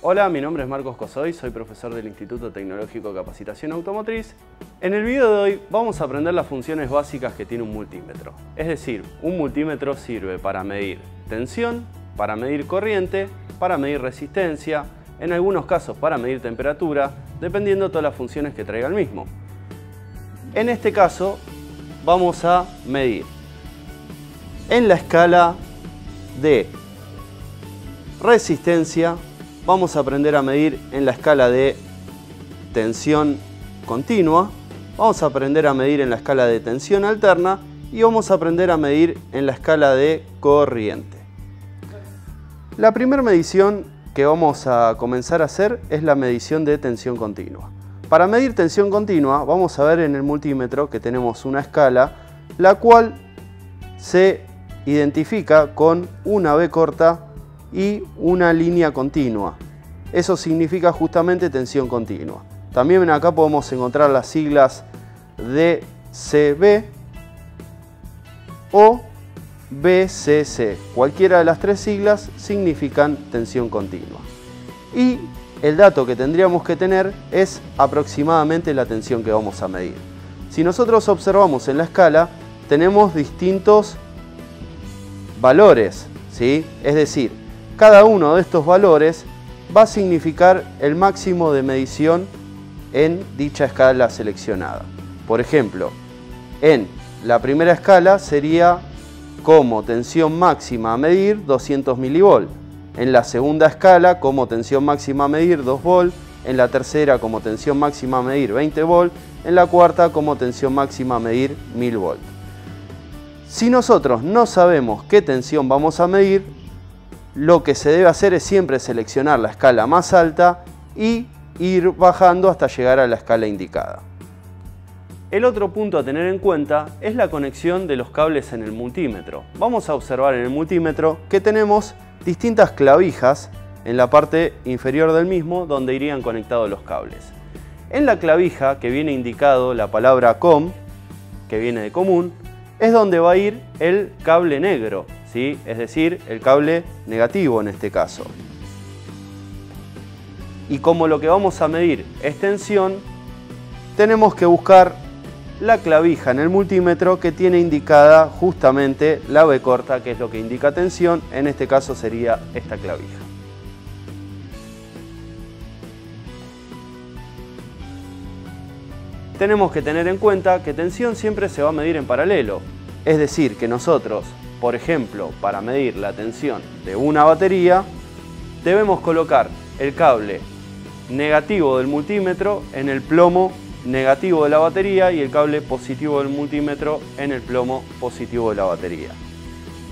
Hola, mi nombre es Marcos Cosoy, soy profesor del Instituto Tecnológico de Capacitación Automotriz. En el video de hoy vamos a aprender las funciones básicas que tiene un multímetro. Es decir, un multímetro sirve para medir tensión, para medir corriente, para medir resistencia, en algunos casos para medir temperatura, dependiendo de todas las funciones que traiga el mismo. En este caso vamos a medir en la escala de resistencia. Vamos a aprender a medir en la escala de tensión continua, vamos a aprender a medir en la escala de tensión alterna y vamos a aprender a medir en la escala de corriente. La primera medición que vamos a comenzar a hacer es la medición de tensión continua. Para medir tensión continua vamos a ver en el multímetro que tenemos una escala la cual se identifica con una B corta y una línea continua. Eso significa justamente tensión continua. También acá podemos encontrar las siglas DCB o BCC. Cualquiera de las tres siglas significan tensión continua. Y el dato que tendríamos que tener es aproximadamente la tensión que vamos a medir. Si nosotros observamos en la escala, tenemos distintos valores, ¿sí? Es decir, cada uno de estos valores va a significar el máximo de medición en dicha escala seleccionada. Por ejemplo, en la primera escala sería como tensión máxima a medir 200 milivolt. En la segunda escala como tensión máxima a medir 2 volt. En la tercera como tensión máxima a medir 20 volt. En la cuarta como tensión máxima a medir 1000 volt. Si nosotros no sabemos qué tensión vamos a medir, lo que se debe hacer es siempre seleccionar la escala más alta y ir bajando hasta llegar a la escala indicada. El otro punto a tener en cuenta es la conexión de los cables en el multímetro. Vamos a observar en el multímetro que tenemos distintas clavijas en la parte inferior del mismo donde irían conectados los cables. En la clavija que viene indicado la palabra COM, que viene de común, es donde va a ir el cable negro, ¿sí? Es decir, el cable negativo en este caso. Y como lo que vamos a medir es tensión, tenemos que buscar la clavija en el multímetro que tiene indicada justamente la B corta, que es lo que indica tensión. En este caso sería esta clavija. Tenemos que tener en cuenta que tensión siempre se va a medir en paralelo. Es decir, que nosotros, por ejemplo, para medir la tensión de una batería, debemos colocar el cable negativo del multímetro en el plomo negativo de la batería y el cable positivo del multímetro en el plomo positivo de la batería.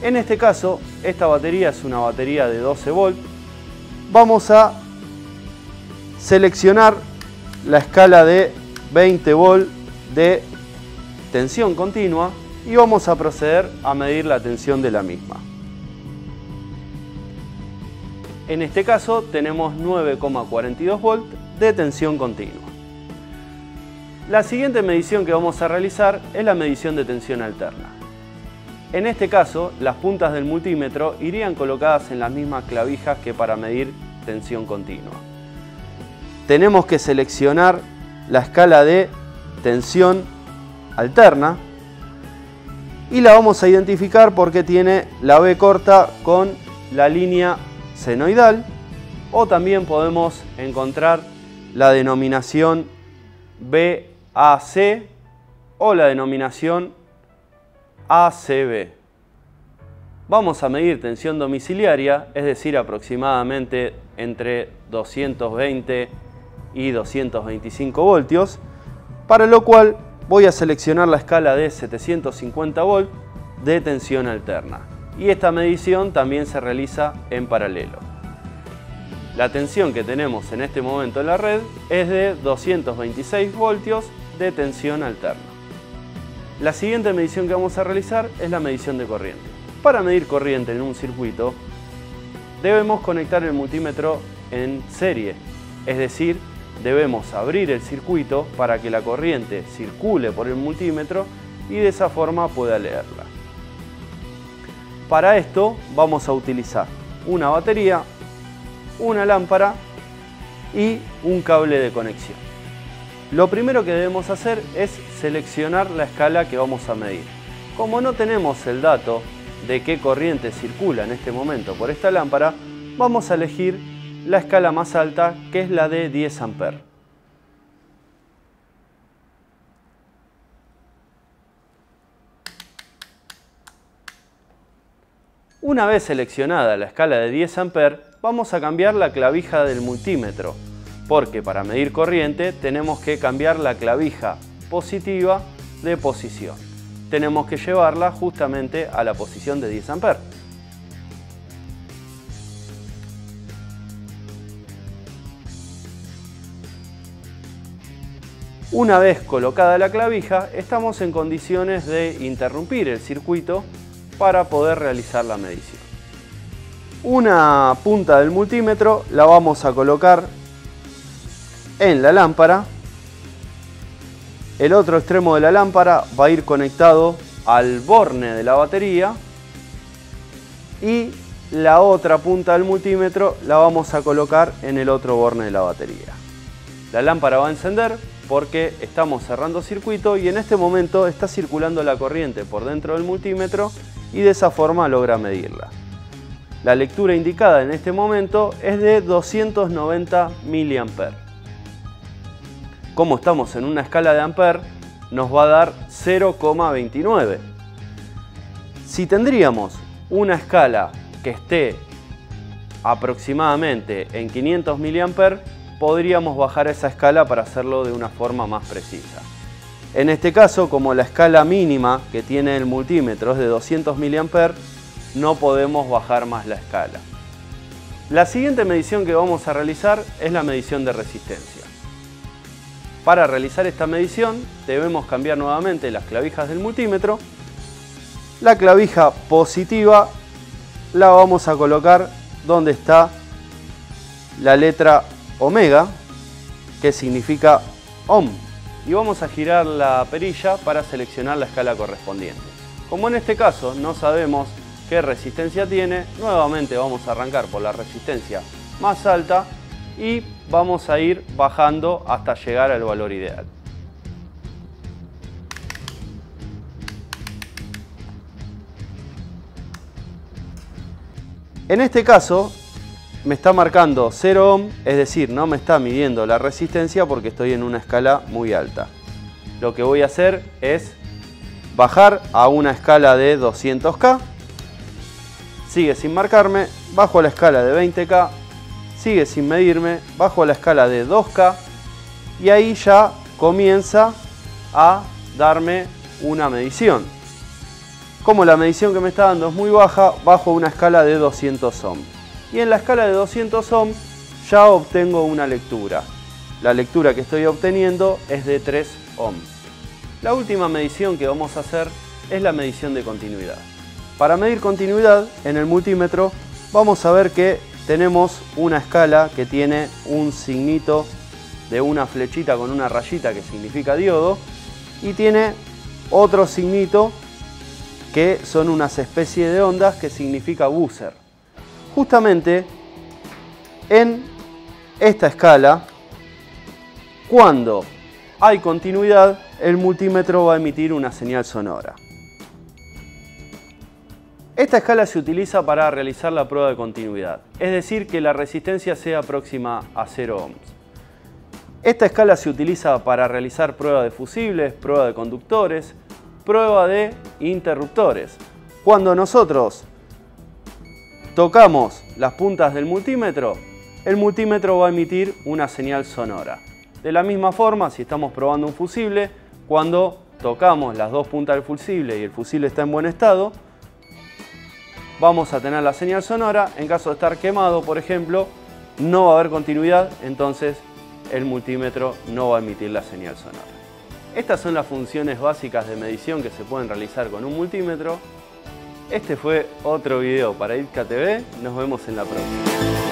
En este caso, esta batería es una batería de 12 volt. Vamos a seleccionar la escala de 20 volt de tensión continua y vamos a proceder a medir la tensión de la misma. En este caso tenemos 9,42 volt de tensión continua. La siguiente medición que vamos a realizar es la medición de tensión alterna. En este caso, las puntas del multímetro irían colocadas en las mismas clavijas que para medir tensión continua. Tenemos que seleccionar la escala de tensión alterna y la vamos a identificar porque tiene la B corta con la línea senoidal, o también podemos encontrar la denominación BAC o la denominación ACB. Vamos a medir tensión domiciliaria, es decir, aproximadamente entre 220 y 225 voltios, para lo cual voy a seleccionar la escala de 750 volt de tensión alterna. Y esta medición también se realiza en paralelo. La tensión que tenemos en este momento en la red es de 226 voltios de tensión alterna. La siguiente medición que vamos a realizar es la medición de corriente. Para medir corriente en un circuito debemos conectar el multímetro en serie, es decir, debemos abrir el circuito para que la corriente circule por el multímetro y de esa forma pueda leerla. Para esto vamos a utilizar una batería, una lámpara y un cable de conexión. Lo primero que debemos hacer es seleccionar la escala que vamos a medir. Como no tenemos el dato de qué corriente circula en este momento por esta lámpara, vamos a elegir la escala más alta, que es la de 10 amperes. Una vez seleccionada la escala de 10 amperes, vamos a cambiar la clavija del multímetro, porque para medir corriente tenemos que cambiar la clavija positiva de posición. Tenemos que llevarla justamente a la posición de 10 amperes. Una vez colocada la clavija, estamos en condiciones de interrumpir el circuito para poder realizar la medición. Una punta del multímetro la vamos a colocar en la lámpara. El otro extremo de la lámpara va a ir conectado al borne de la batería y la otra punta del multímetro la vamos a colocar en el otro borne de la batería. La lámpara va a encender porque estamos cerrando circuito y en este momento está circulando la corriente por dentro del multímetro y de esa forma logra medirla. La lectura indicada en este momento es de 290 mA. Como estamos en una escala de amper, nos va a dar 0,29. Si tendríamos una escala que esté aproximadamente en 500 mA, podríamos bajar esa escala para hacerlo de una forma más precisa. En este caso, como la escala mínima que tiene el multímetro es de 200 mA, no podemos bajar más la escala. La siguiente medición que vamos a realizar es la medición de resistencia. Para realizar esta medición debemos cambiar nuevamente las clavijas del multímetro. La clavija positiva la vamos a colocar donde está la letra omega, que significa ohm, y vamos a girar la perilla para seleccionar la escala correspondiente. Como en este caso no sabemos qué resistencia tiene, nuevamente vamos a arrancar por la resistencia más alta y vamos a ir bajando hasta llegar al valor ideal. En este caso me está marcando 0 ohm, es decir, no me está midiendo la resistencia porque estoy en una escala muy alta. Lo que voy a hacer es bajar a una escala de 200K, sigue sin marcarme, bajo a la escala de 20K, sigue sin medirme, bajo a la escala de 2K y ahí ya comienza a darme una medición. Como la medición que me está dando es muy baja, bajo a una escala de 200 ohm. Y en la escala de 200 ohm ya obtengo una lectura. La lectura que estoy obteniendo es de 3 ohms. La última medición que vamos a hacer es la medición de continuidad. Para medir continuidad en el multímetro vamos a ver que tenemos una escala que tiene un signito de una flechita con una rayita que significa diodo y tiene otro signito que son unas especies de ondas que significa buzzer. Justamente en esta escala, cuando hay continuidad, el multímetro va a emitir una señal sonora. Esta escala se utiliza para realizar la prueba de continuidad, es decir, que la resistencia sea próxima a 0 ohms. Esta escala se utiliza para realizar prueba de fusibles, prueba de conductores, prueba de interruptores. Cuando nosotros tocamos las puntas del multímetro, el multímetro va a emitir una señal sonora. De la misma forma, si estamos probando un fusible, cuando tocamos las dos puntas del fusible y el fusible está en buen estado, vamos a tener la señal sonora. En caso de estar quemado, por ejemplo, no va a haber continuidad, entonces el multímetro no va a emitir la señal sonora. Estas son las funciones básicas de medición que se pueden realizar con un multímetro. Este fue otro video para ITCA TV, nos vemos en la próxima.